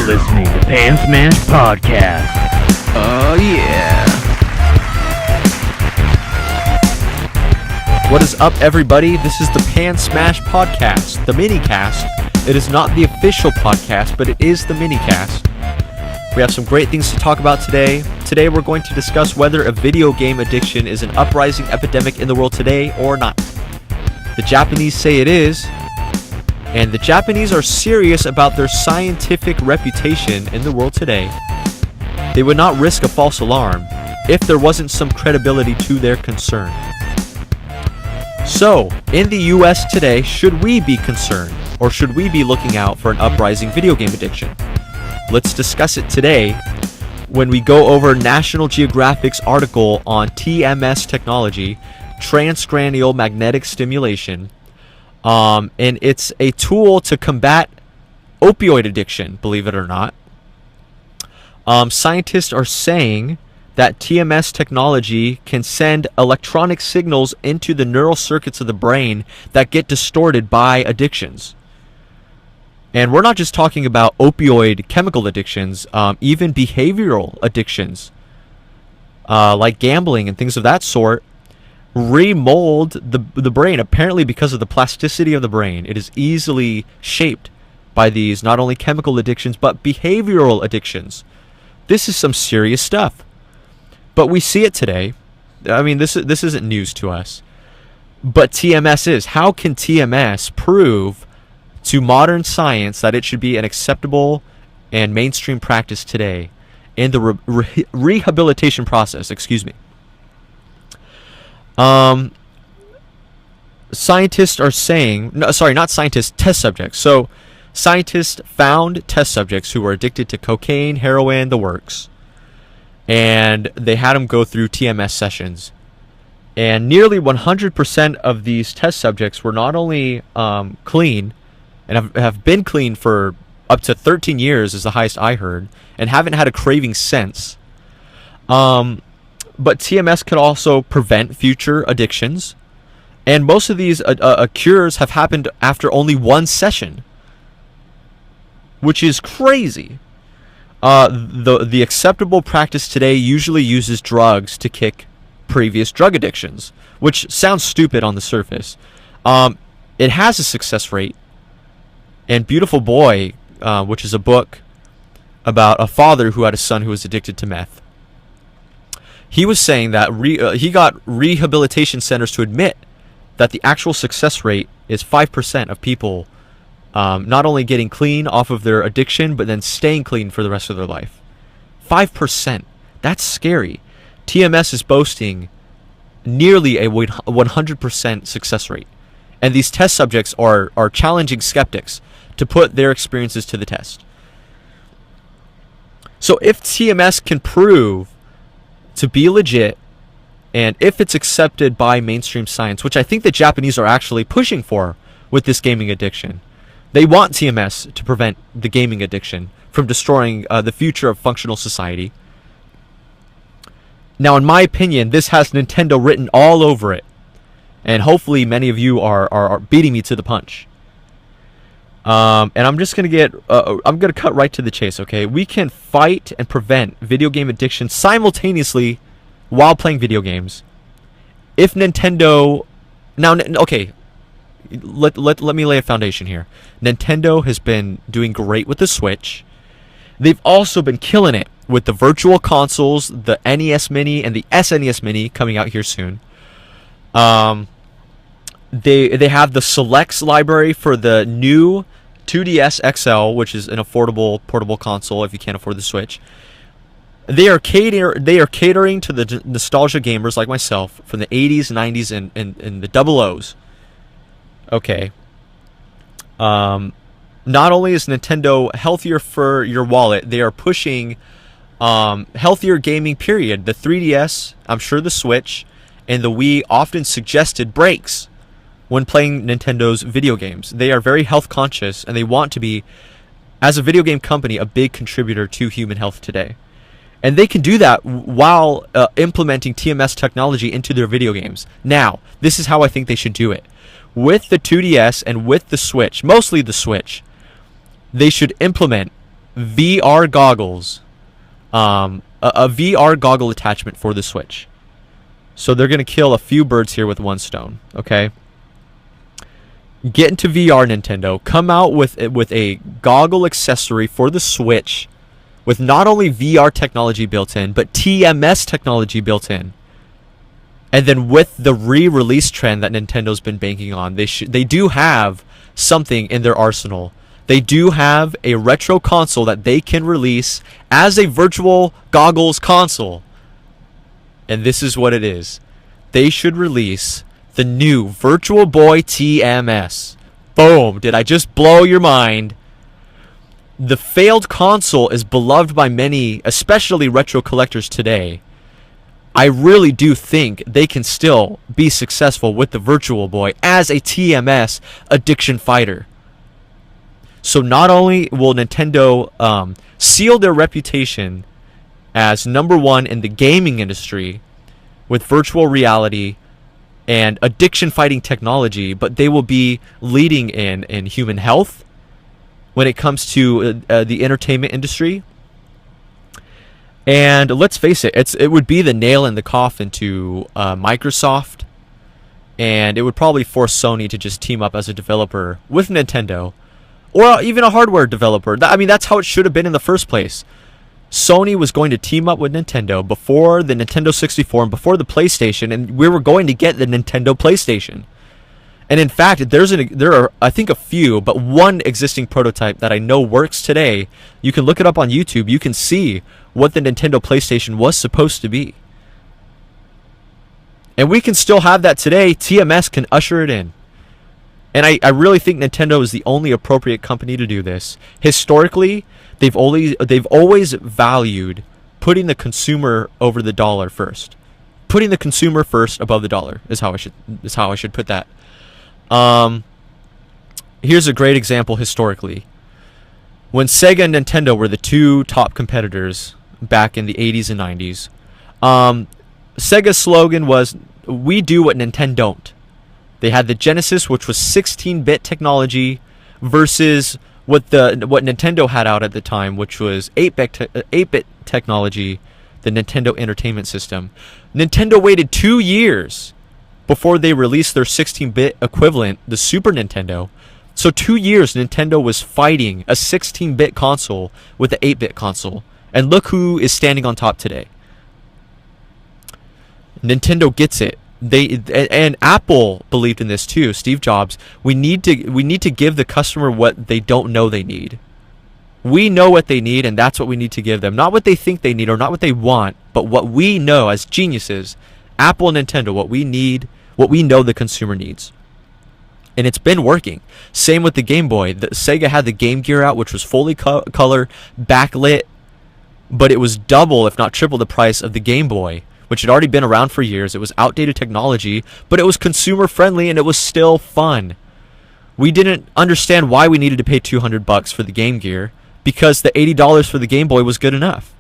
listening to Pan Smash Podcast. Oh yeah. What is up, everybody? This is the Pan Smash Podcast, the mini-cast. It is not the official podcast, but it is the mini-cast. We have some great things to talk about today. Today we're going to discuss whether a video game addiction is an uprising epidemic in the world today or not. The Japanese say it is, and the Japanese are serious about their scientific reputation in the world today. They would not risk a false alarm if there wasn't some credibility to their concern. So, in the US today, should we be concerned, or should we be looking out for an uprising video game addiction? Let's discuss it today when we go over National Geographic's article on TMS technology, transcranial magnetic stimulation, and it's a tool to combat opioid addiction, believe it or not. Scientists are saying that TMS technology can send electronic signals into the neural circuits of the brain that get distorted by addictions. And we're not just talking about opioid chemical addictions, even behavioral addictions, like gambling and things of that sort, remold the brain, apparently because of the plasticity of the brain. It is easily shaped by these not only chemical addictions, but behavioral addictions. This is some serious stuff. But we see it today. I mean, this isn't news to us. But TMS is. How can TMS prove to modern science that it should be an acceptable and mainstream practice today in the rehabilitation process? Scientists are saying, not scientists, test subjects. So scientists found test subjects who were addicted to cocaine, heroin, the works, and they had them go through TMS sessions. And nearly 100% of these test subjects were not only clean, and have been clean for up to 13 years is the highest I heard, and haven't had a craving since. But TMS could also prevent future addictions. And most of these cures have happened after only one session, which is crazy. The acceptable practice today usually uses drugs to kick previous drug addictions, which sounds stupid on the surface. It has a success rate. And Beautiful Boy, which is a book about a father who had a son who was addicted to meth, he was saying that he got rehabilitation centers to admit that the actual success rate is 5% of people not only getting clean off of their addiction, but then staying clean for the rest of their life. 5%. That's scary. TMS is boasting nearly a 100% success rate. And these test subjects are challenging skeptics to put their experiences to the test. So if TMS can prove to be legit, and if it's accepted by mainstream science, which I think the Japanese are actually pushing for with this gaming addiction, they want TMS to prevent the gaming addiction from destroying the future of functional society. Now, in my opinion, this has Nintendo written all over it, and hopefully many of you are beating me to the punch. And I'm just going to I'm going to cut right to the chase, okay? We can fight and prevent video game addiction simultaneously while playing video games. If Nintendo... Now, okay, let me lay a foundation here. Nintendo has been doing great with the Switch. They've also been killing it with the virtual consoles, the NES Mini and the SNES Mini coming out here soon. They have the Selects library for the new 2DS XL, which is an affordable portable console if you can't afford the Switch. They are catering to the nostalgia gamers like myself from the 80s, 90s, and the 00s. Okay. Not only is Nintendo healthier for your wallet, they are pushing healthier gaming, period. The 3DS, I'm sure the Switch, and the Wii often suggested breaks when playing Nintendo's video games. They are very health conscious, and they want to be, as a video game company, a big contributor to human health today. And they can do that while implementing TMS technology into their video games. Now, this is how I think they should do it. With the 2DS and with the Switch, mostly the Switch, they should implement VR goggles, a VR goggle attachment for the Switch. So they're going to kill a few birds here with one stone, okay? Get into VR, Nintendo. Come out with a goggle accessory for the Switch with not only VR technology built in, but TMS technology built in. And then with the re-release trend that Nintendo's been banking on, they do have something in their arsenal. They do have a retro console that they can release as a virtual goggles console. And this is what it is. They should release the new Virtual Boy TMS. Boom! Did I just blow your mind? The failed console is beloved by many, especially retro collectors today. I really do think they can still be successful with the Virtual Boy as a TMS addiction fighter. So not only will Nintendo seal their reputation as number one in the gaming industry with virtual reality and addiction fighting technology, but they will be leading in human health when it comes to the entertainment industry. And let's face it, it would be the nail in the coffin to Microsoft, and it would probably force Sony to just team up as a developer with Nintendo, or even a hardware developer. I mean, that's how it should have been in the first place. Sony was going to team up with Nintendo before the Nintendo 64 and before the PlayStation, and we were going to get the Nintendo PlayStation. And in fact, there are, I think, a few, but one existing prototype that I know works today. You can look it up on YouTube. You can see what the Nintendo PlayStation was supposed to be. And we can still have that today. TMS can usher it in. And I really think Nintendo is the only appropriate company to do this. Historically, they've always valued putting the consumer over the dollar first. Putting the consumer first above the dollar is how I should put that. Here's a great example historically. When Sega and Nintendo were the two top competitors back in the 80s and 90s, Sega's slogan was, "We do what Nintendo don't." They had the Genesis, which was 16-bit technology, versus what Nintendo had out at the time, which was 8-bit technology, the Nintendo Entertainment System. Nintendo waited 2 years before they released their 16-bit equivalent, the Super Nintendo. So 2 years Nintendo was fighting a 16-bit console with an 8-bit console. And look who is standing on top today. Nintendo gets it. And Apple believed in this too. Steve Jobs. We need to give the customer what they don't know they need. We know what they need, and that's what we need to give them. Not what they think they need or not what they want, but what we know as geniuses, Apple and Nintendo, what we need, what we know the consumer needs. And it's been working. Same with the Game Boy. Sega had the Game Gear out, which was fully color, backlit, but it was double, if not triple, the price of the Game Boy, which had already been around for years. It was outdated technology, but it was consumer friendly and it was still fun. We didn't understand why we needed to pay $200 for the Game Gear, because the $80 for the Game Boy was good enough.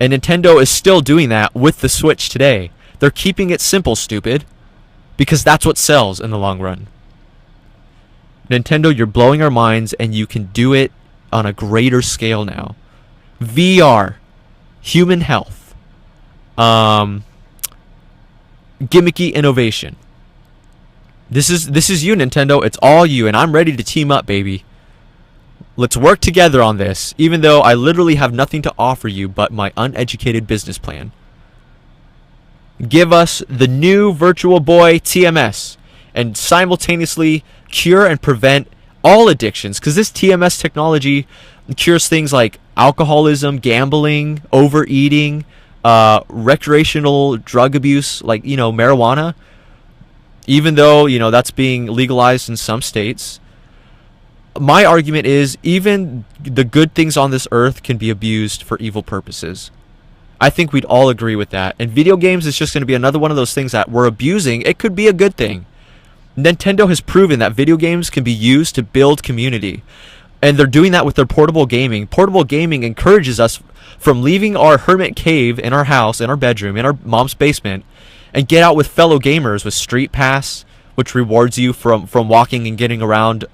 And Nintendo is still doing that with the Switch today. They're keeping it simple, stupid, because that's what sells in the long run. Nintendo, you're blowing our minds, and you can do it on a greater scale now. VR, human health, gimmicky innovation. This is you, Nintendo. It's all you, and I'm ready to team up, baby. Let's work together on this, even though I literally have nothing to offer you but my uneducated business plan. Give us the new Virtual Boy TMS and simultaneously cure and prevent all addictions, because this TMS technology cures things like alcoholism, gambling, overeating, recreational drug abuse, like, marijuana, even though, that's being legalized in some states. My argument is even the good things on this earth can be abused for evil purposes. I think we'd all agree with that. And video games is just going to be another one of those things that we're abusing. It could be a good thing. Nintendo has proven that video games can be used to build community. And they're doing that with their portable gaming. Portable gaming encourages us from leaving our hermit cave in our house, in our bedroom, in our mom's basement, and get out with fellow gamers with Street Pass, which rewards you from walking and getting around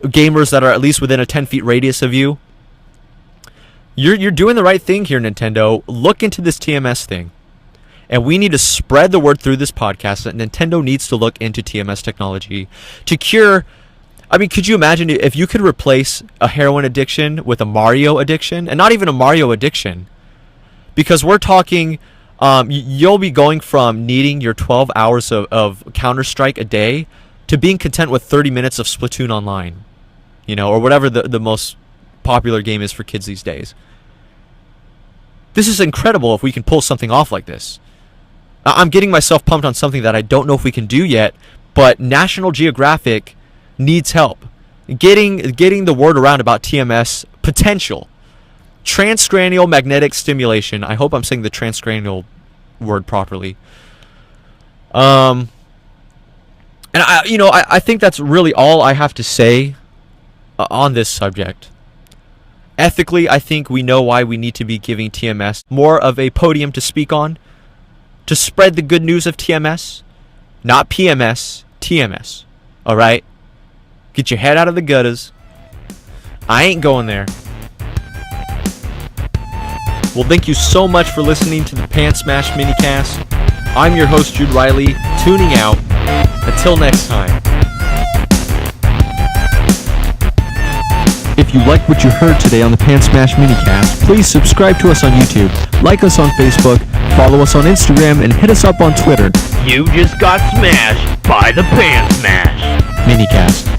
gamers that are at least within a 10 feet radius of you. You're doing the right thing here, Nintendo. Look into this TMS thing. And we need to spread the word through this podcast that Nintendo needs to look into TMS technology to cure. I mean, could you imagine if you could replace a heroin addiction with a Mario addiction? And not even a Mario addiction. Because we're talking, you'll be going from needing your 12 hours of Counter-Strike a day to being content with 30 minutes of Splatoon online. You know, or whatever the most popular game is for kids these days. This is incredible if we can pull something off like this. I'm getting myself pumped on something that I don't know if we can do yet, but National Geographic needs help getting the word around about TMS potential. Transcranial magnetic stimulation. I hope I'm saying the transcranial word properly. And I think that's really all I have to say on this subject. Ethically, I think we know why we need to be giving TMS more of a podium to speak on, to spread the good news of TMS, not PMS, TMS. All right? Get your head out of the gutters. I ain't going there. Well, thank you so much for listening to the Pants Smash Minicast. I'm your host, Jude Riley, tuning out. Until next time. If you liked what you heard today on the Pants Smash Minicast, please subscribe to us on YouTube, like us on Facebook, follow us on Instagram, and hit us up on Twitter. You just got smashed by the Pants Smash. Minicast.